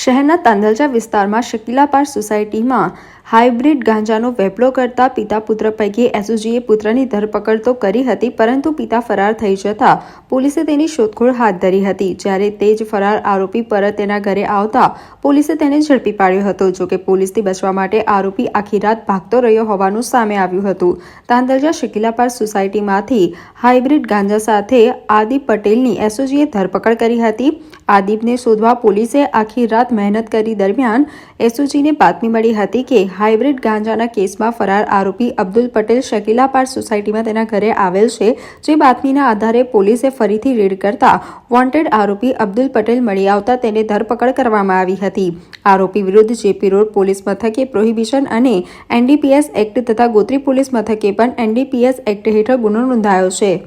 શહેરના તાંદલજા વિસ્તારમાં શકીલા પાર્ક સોસાયટીમાં હાઇબ્રિડ ગાંજાનો વેપલો કરતા પિતા પુત્ર પૈકી એસઓજીએ પુત્રની ધરપકડ તો કરી હતી, પરંતુ પિતા ફરાર થઈ જતા પોલીસે તેની શોધખોળ હાથ ધરી હતી। જ્યારે તે જ ફરાર આરોપી પરત તેના ઘરે આવતા પોલીસે તેને ઝડપી પાડ્યો હતો। જોકે પોલીસથી બચવા માટે આરોપી આખી રાત ભાગતો રહ્યો હોવાનું સામે આવ્યું હતું। તાંદલજા શકીલા પાર્ક સોસાયટીમાંથી હાઇબ્રિડ ગાંજા સાથે આદિપ પટેલની એસઓજીએ ધરપકડ કરી હતી। આદિપને શોધવા પોલીસે આખી રાત મહેનત કરી દરમિયાન એસઓજીને બાતમી મળી હતી કે હાઇબ્રિડ ગાંજાના કેસમાં ફરાર આરોપી અબ્દુલ પટેલ શકીલા પાર્ક સોસાયટીમાં તેના ઘરે આવેલ છે। જે બાતમીના આધારે પોલીસે ફરીથી રેડ કરતા વોન્ટેડ આરોપી અબ્દુલ પટેલ મળી આવતા તેને ધરપકડ કરવામાં આવી હતી। આરોપી વિરુદ્ધ જેપી રોડ પોલીસ મથકે પ્રોહિબિશન અને એનડીપીએસ એક્ટ તથા ગોત્રી પોલીસ મથકે પણ એનડીપીએસ એક્ટ હેઠળ ગુનો નોંધાયો છે।